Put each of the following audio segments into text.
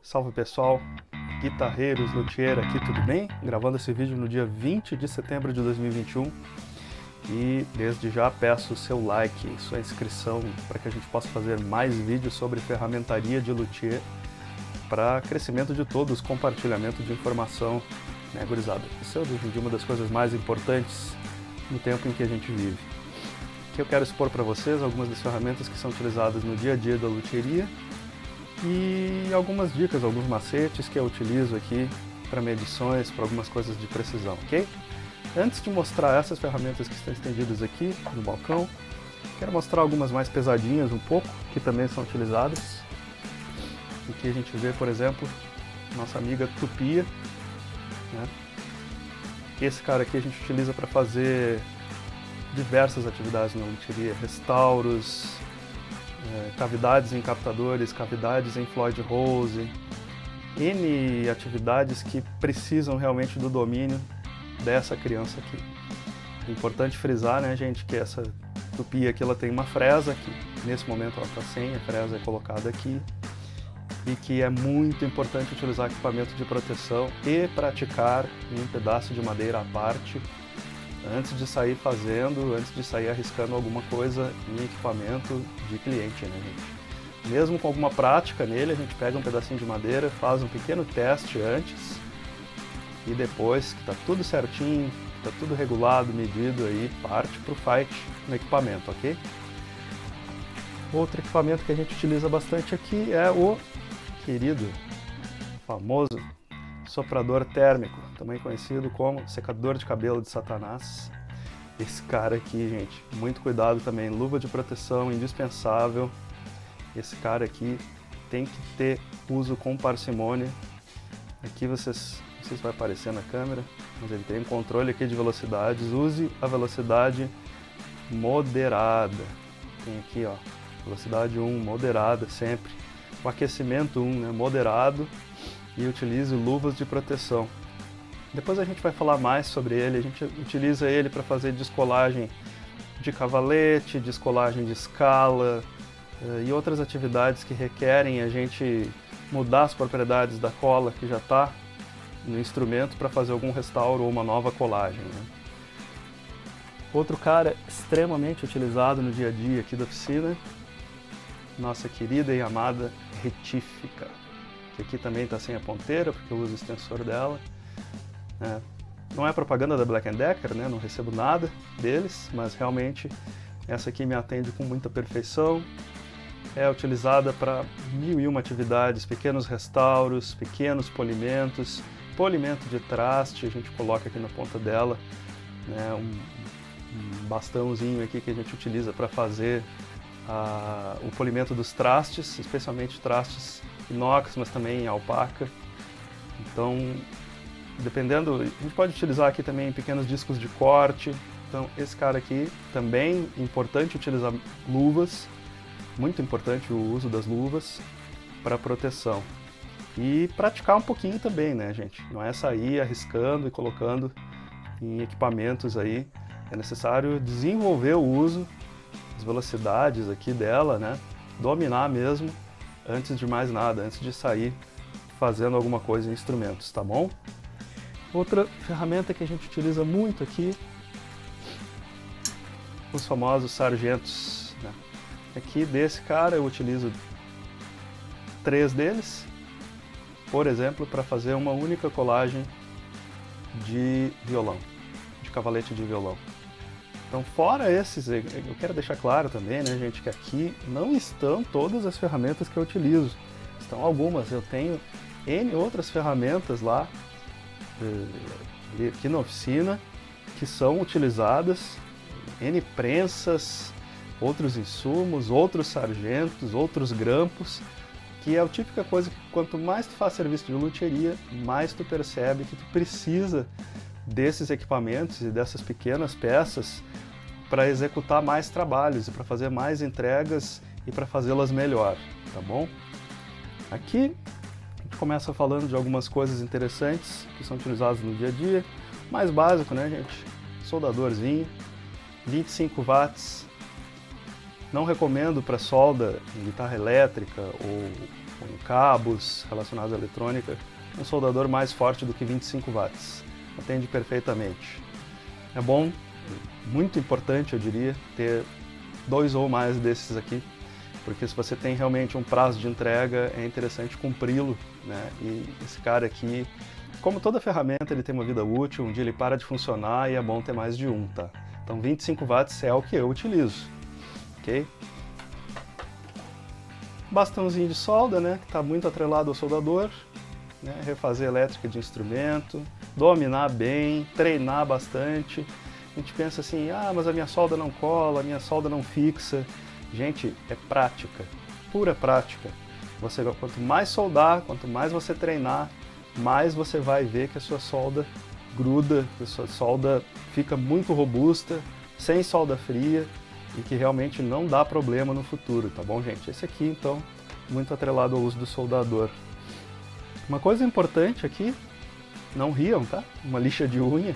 Salve pessoal, guitarreiros, luthier aqui, tudo bem? Gravando esse vídeo no dia 20 de setembro de 2021 e desde já peço o seu like, sua inscrição para que a gente possa fazer mais vídeos sobre ferramentaria de luthier para crescimento de todos, compartilhamento de informação, né, gurizada? Isso é hoje em dia uma das coisas mais importantes no tempo em que a gente vive. Aqui eu quero expor para vocês algumas das ferramentas que são utilizadas no dia a dia da luthieria e algumas dicas, alguns macetes que eu utilizo aqui para medições, para algumas coisas de precisão, ok? Antes de mostrar essas ferramentas que estão estendidas aqui no balcão, quero mostrar algumas mais pesadinhas um pouco, que também são utilizadas. Aqui a gente vê, por exemplo, nossa amiga tupia, né? Esse cara aqui a gente utiliza para fazer diversas atividades na luthieria, restauros, cavidades em captadores, cavidades em Floyd Rose, N atividades que precisam realmente do domínio dessa criança aqui. É importante frisar, né, gente, que essa tupia aqui ela tem uma fresa, que nesse momento ela está sem, a fresa é colocada aqui, e que é muito importante utilizar equipamento de proteção e praticar em um pedaço de madeira à parte, antes de sair fazendo, antes de sair arriscando alguma coisa em equipamento de cliente, né, gente? Mesmo com alguma prática nele, a gente pega um pedacinho de madeira, faz um pequeno teste antes e depois que está tudo certinho, está tudo regulado, medido, aí parte para o fight no equipamento, ok? Outro equipamento que a gente utiliza bastante aqui é o querido, famoso soprador térmico, também conhecido como secador de cabelo de Satanás. Esse cara aqui, gente, muito cuidado também, luva de proteção indispensável. Esse cara aqui tem que ter uso com parcimônia. Aqui vocês, não sei se vai aparecer na câmera, mas ele tem um controle aqui de velocidades. Use a velocidade moderada. Tem aqui, ó, velocidade 1, moderada sempre. O aquecimento 1, né, moderado. E utilize luvas de proteção. Depois a gente vai falar mais sobre ele, a gente utiliza ele para fazer descolagem de cavalete, descolagem de escala e outras atividades que requerem a gente mudar as propriedades da cola que já está no instrumento para fazer algum restauro ou uma nova colagem, né? Outro cara extremamente utilizado no dia a dia aqui da oficina, nossa querida e amada retífica. Que aqui também está sem a ponteira, porque eu uso o extensor dela. Não é propaganda da Black & Decker, né? Não recebo nada deles, mas realmente essa aqui me atende com muita perfeição. É utilizada para 1001 atividades, pequenos restauros, pequenos polimentos, polimento de traste, a gente coloca aqui na ponta dela, né? Um bastãozinho aqui que a gente utiliza para fazer o polimento dos trastes, especialmente trastes inox, mas também em alpaca. Então, dependendo, a gente pode utilizar aqui também pequenos discos de corte. Então, esse cara aqui também importante utilizar luvas, muito importante o uso das luvas para proteção. E praticar um pouquinho também, né, gente? Não é sair arriscando e colocando em equipamentos aí. É necessário desenvolver o uso, as velocidades aqui dela, né? Dominar mesmo, antes de mais nada, antes de sair fazendo alguma coisa em instrumentos, tá bom? Outra ferramenta que a gente utiliza muito aqui, os famosos sargentos, né? Aqui desse cara eu utilizo 3 deles, por exemplo, para fazer uma única colagem de violão, de cavalete de violão. Então, fora esses, eu quero deixar claro também, né, gente, que aqui não estão todas as ferramentas que eu utilizo. Estão algumas, eu tenho N outras ferramentas lá, aqui na oficina, que são utilizadas, N prensas, outros insumos, outros sargentos, outros grampos, que é a típica coisa que quanto mais tu faz serviço de luthieria, mais tu percebe que tu precisa desses equipamentos e dessas pequenas peças para executar mais trabalhos e para fazer mais entregas e para fazê-las melhor, tá bom? Aqui a gente começa falando de algumas coisas interessantes que são utilizadas no dia a dia. Mais básico, né, gente? Soldadorzinho, 25 watts. Não recomendo para solda em guitarra elétrica ou com cabos relacionados à eletrônica, um soldador mais forte do que 25 watts. Atende perfeitamente. É bom, muito importante eu diria, ter 2 ou mais desses aqui, porque se você tem realmente um prazo de entrega, é interessante cumpri-lo, né? E esse cara aqui, como toda ferramenta, ele tem uma vida útil, um dia ele para de funcionar e é bom ter mais de um, tá? Então 25 watts é o que eu utilizo, ok? Bastãozinho de solda, né, que está muito atrelado ao soldador, né, refazer elétrica de instrumento, dominar bem, treinar bastante. A gente pensa assim, ah, mas a minha solda não cola, a minha solda não fixa. Gente, é prática, pura prática. Você, quanto mais soldar, quanto mais você treinar, mais você vai ver que a sua solda gruda, que a sua solda fica muito robusta, sem solda fria, e que realmente não dá problema no futuro, tá bom, gente? Esse aqui, então, muito atrelado ao uso do soldador. Uma coisa importante aqui, não riam, tá? Uma lixa de unha.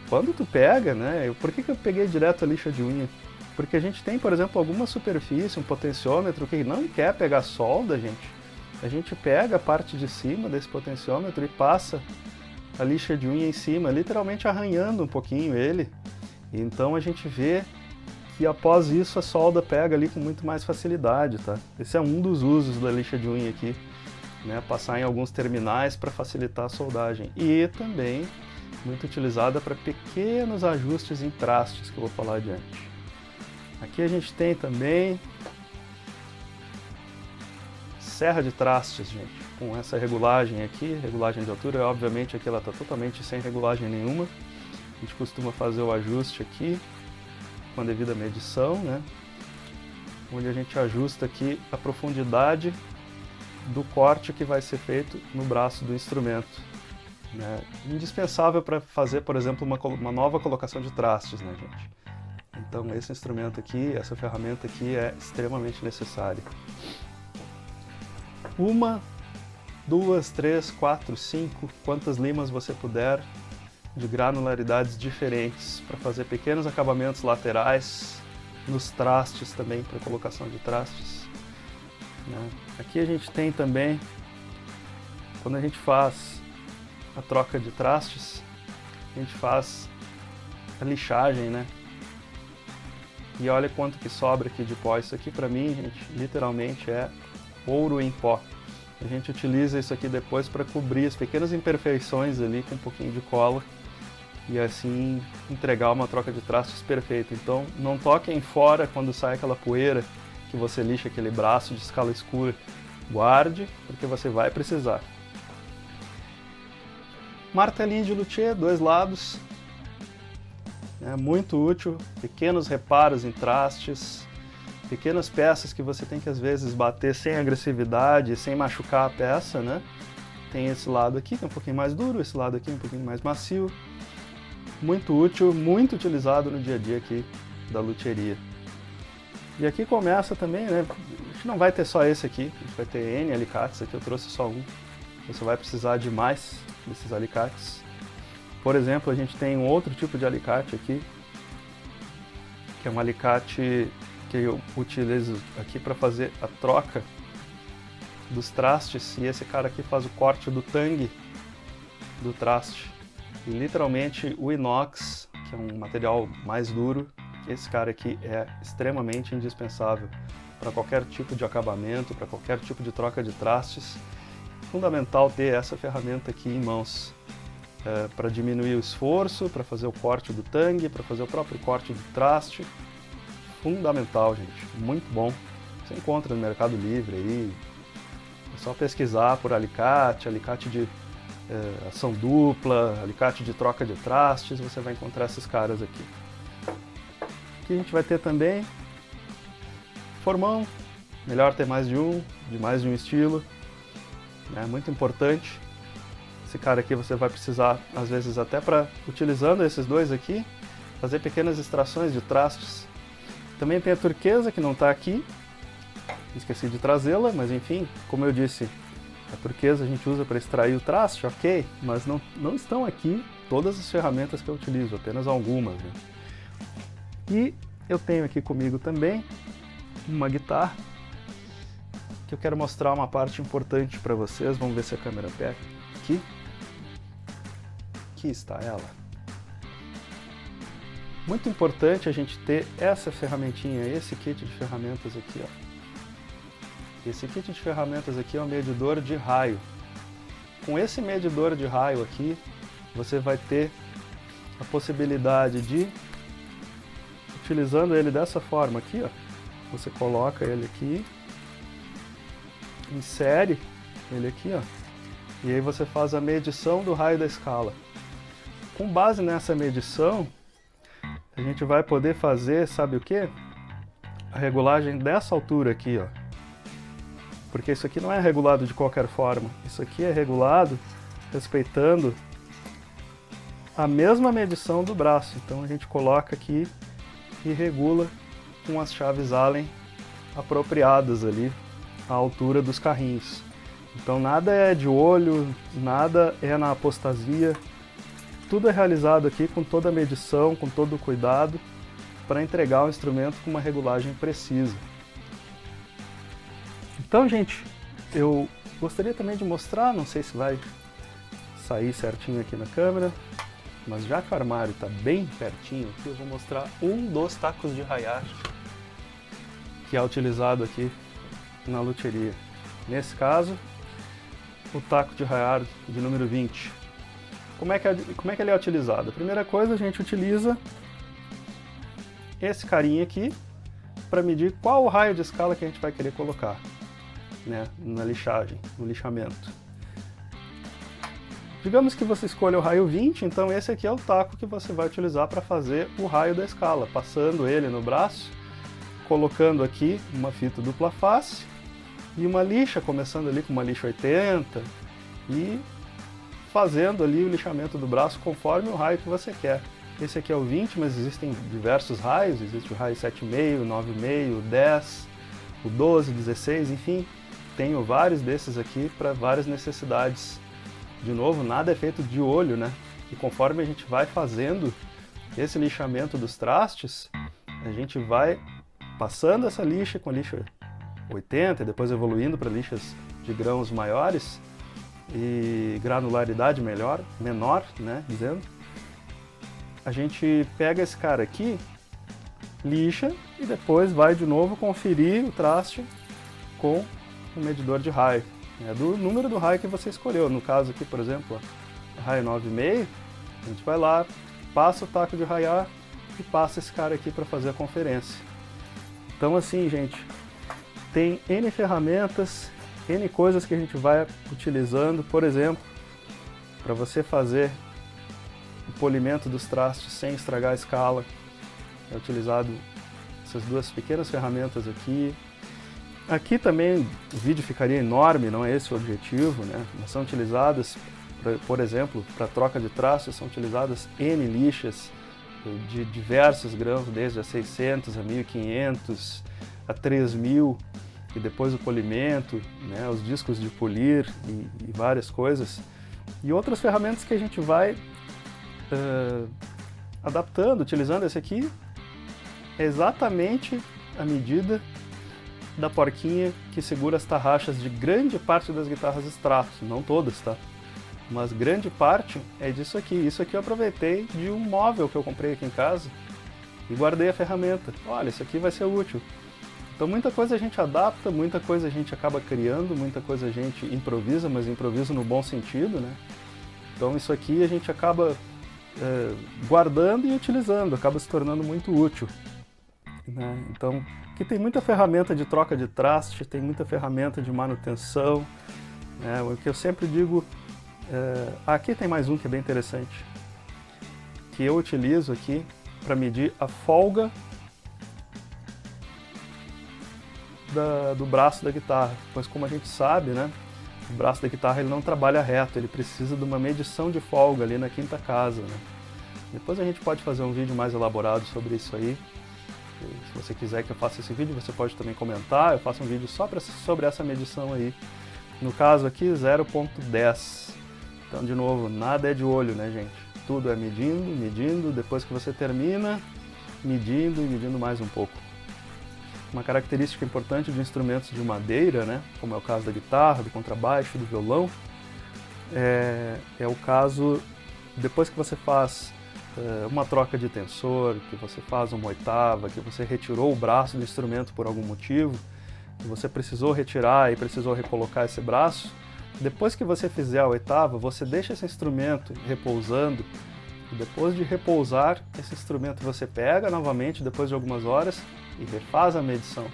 Quando tu pega, né? Por que eu peguei direto a lixa de unha? Porque a gente tem, por exemplo, alguma superfície, um potenciômetro que não quer pegar solda, gente. A gente pega a parte de cima desse potenciômetro e passa a lixa de unha em cima, literalmente arranhando um pouquinho ele. E então a gente vê que após isso a solda pega ali com muito mais facilidade, tá? Esse é um dos usos da lixa de unha aqui, né? Passar em alguns terminais para facilitar a soldagem. E também muito utilizada para pequenos ajustes em trastes, que eu vou falar adiante. Aqui a gente tem também serra de trastes, gente, com essa regulagem aqui, regulagem de altura. Obviamente aqui ela está totalmente sem regulagem nenhuma. A gente costuma fazer o ajuste aqui com a devida medição, né? Onde a gente ajusta aqui a profundidade do corte que vai ser feito no braço do instrumento, né? Indispensável para fazer, por exemplo, uma nova colocação de trastes, né, gente? Então esse instrumento aqui, essa ferramenta aqui é extremamente necessária. 1, 2, 3, 4, 5, quantas limas você puder, de granularidades diferentes, para fazer pequenos acabamentos laterais, nos trastes também, para colocação de trastes, né? Aqui a gente tem também, quando a gente faz a troca de trastes, a gente faz a lixagem, né? E olha quanto que sobra aqui de pó. Isso aqui para mim, gente, literalmente é ouro em pó. A gente utiliza isso aqui depois para cobrir as pequenas imperfeições ali com um pouquinho de cola e assim entregar uma troca de trastes perfeita. Então não toquem fora quando sai aquela poeira que você lixa aquele braço de escala escura. Guarde, porque você vai precisar. Martelinho de luthier, 2 lados. É muito útil, pequenos reparos em trastes, pequenas peças que você tem que às vezes bater sem agressividade, sem machucar a peça, né? Tem esse lado aqui que é um pouquinho mais duro, esse lado aqui um pouquinho mais macio. Muito útil, muito utilizado no dia a dia aqui da luthieria. E aqui começa também, né? A gente não vai ter só esse aqui, a gente vai ter N alicates, aqui eu trouxe só um. Você vai precisar de mais desses alicates. Por exemplo, a gente tem um outro tipo de alicate aqui, que é um alicate que eu utilizo aqui para fazer a troca dos trastes, e esse cara aqui faz o corte do tangue do traste. E literalmente o inox, que é um material mais duro, esse cara aqui é extremamente indispensável para qualquer tipo de acabamento, para qualquer tipo de troca de trastes. Fundamental ter essa ferramenta aqui em mãos. Para diminuir o esforço, para fazer o corte do tangue, para fazer o próprio corte do traste. Fundamental, gente. Muito bom. Você encontra no Mercado Livre aí. É só pesquisar por alicate, alicate de ação dupla, alicate de troca de trastes, você vai encontrar esses caras aqui. Aqui a gente vai ter também formão. Melhor ter mais de um estilo. É muito importante. Esse cara aqui você vai precisar, às vezes, até para, utilizando esses dois aqui, fazer pequenas extrações de trastes. Também tem a turquesa, que não está aqui, esqueci de trazê-la, mas enfim, como eu disse, a turquesa a gente usa para extrair o traste, ok, mas não estão aqui todas as ferramentas que eu utilizo, apenas algumas, né? E eu tenho aqui comigo também uma guitarra, que eu quero mostrar uma parte importante para vocês. Vamos ver se a câmera pega. Aqui. Aqui está ela. Muito importante a gente ter essa ferramentinha, esse kit de ferramentas aqui, ó. Esse kit de ferramentas aqui é um medidor de raio. Com esse medidor de raio aqui, você vai ter a possibilidade de, utilizando ele dessa forma aqui, ó, você coloca ele aqui, insere ele aqui, ó, e aí você faz a medição do raio da escala. Com base nessa medição, a gente vai poder fazer, sabe o que? A regulagem dessa altura aqui, ó. Porque isso aqui não é regulado de qualquer forma. Isso aqui é regulado respeitando a mesma medição do braço. Então a gente coloca aqui e regula com as chaves Allen apropriadas ali à altura dos carrinhos. Então nada é de olho, nada é na apostasia. Tudo é realizado aqui com toda a medição, com todo o cuidado, para entregar o instrumento com uma regulagem precisa. Então, gente, eu gostaria também de mostrar, não sei se vai sair certinho aqui na câmera, mas já que o armário está bem pertinho aqui, eu vou mostrar um dos tacos de raiar que é utilizado aqui na luthieria. Nesse caso, o taco de raiar de número 20. Como é que ele é utilizado? A primeira coisa, a gente utiliza esse carinha aqui para medir qual o raio de escala que a gente vai querer colocar, né, na lixagem, no lixamento. Digamos que você escolha o raio 20, então esse aqui é o taco que você vai utilizar para fazer o raio da escala, passando ele no braço, colocando aqui uma fita dupla face e uma lixa, começando ali com uma lixa 80 e fazendo ali o lixamento do braço conforme o raio que você quer. Esse aqui é o 20, mas existem diversos raios, existe o raio 7,5, 9,5, 10, o 12, 16, enfim, tenho vários desses aqui para várias necessidades. De novo, nada é feito de olho, né? E conforme a gente vai fazendo esse lixamento dos trastes, a gente vai passando essa lixa com a lixa 80 e depois evoluindo para lixas de grãos maiores e granularidade menor, né, dizendo. A gente pega esse cara aqui, lixa e depois vai de novo conferir o traste com o medidor de raio. É do número do raio que você escolheu. No caso aqui, por exemplo, ó, raio 9,5, a gente vai lá, passa o taco de raiar e passa esse cara aqui para fazer a conferência. Então assim, gente, tem N ferramentas, N coisas que a gente vai utilizando. Por exemplo, para você fazer o polimento dos trastes sem estragar a escala, é utilizado essas duas pequenas ferramentas aqui. Aqui também o vídeo ficaria enorme, não é esse o objetivo, né? Mas são utilizadas, por exemplo, para troca de trastes, são utilizadas N lixas de diversos grãos, desde a 600, a 1500, a 3000, e depois o polimento, né? Os discos de polir e várias coisas. E outras ferramentas que a gente vai adaptando, utilizando. Esse aqui é exatamente a medida da porquinha que segura as tarraxas de grande parte das guitarras Strato, não todas, tá? Mas grande parte é disso aqui. Isso aqui eu aproveitei de um móvel que eu comprei aqui em casa e guardei a ferramenta. Olha, isso aqui vai ser útil. Então muita coisa a gente adapta, muita coisa a gente acaba criando, muita coisa a gente improvisa, mas improvisa no bom sentido, né? Então isso aqui a gente acaba guardando e utilizando, acaba se tornando muito útil, né? Então aqui tem muita ferramenta de troca de traste, tem muita ferramenta de manutenção, né? O que eu sempre digo, aqui tem mais um que é bem interessante, que eu utilizo aqui para medir a folga do braço da guitarra, pois como a gente sabe, né, o braço da guitarra ele não trabalha reto, ele precisa de uma medição de folga ali na quinta casa, né? Depois a gente pode fazer um vídeo mais elaborado sobre isso aí. Se você quiser que eu faça esse vídeo, você pode também comentar, eu faço um vídeo só sobre essa medição aí. No caso aqui, 0,10. Então, de novo, nada é de olho, né, gente? Tudo é medindo, medindo, depois que você termina, medindo e medindo mais um pouco. Uma característica importante de instrumentos de madeira, né, como é o caso da guitarra, do contrabaixo, do violão, é o caso depois que você faz uma troca de tensor, que você faz uma oitava, que você retirou o braço do instrumento por algum motivo, que você precisou retirar e precisou recolocar esse braço. Depois que você fizer a oitava, você deixa esse instrumento repousando, e depois de repousar, esse instrumento você pega novamente depois de algumas horas e refaz a medição.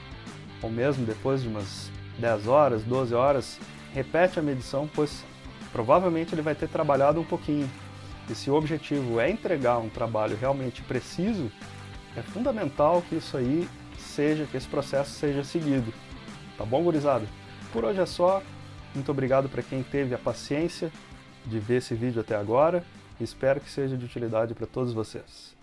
Ou mesmo depois de umas 10 horas, 12 horas, repete a medição, pois provavelmente ele vai ter trabalhado um pouquinho. E se o objetivo é entregar um trabalho realmente preciso, é fundamental que isso aí que esse processo seja seguido. Tá bom, gurizada? Por hoje é só. Muito obrigado para quem teve a paciência de ver esse vídeo até agora e espero que seja de utilidade para todos vocês.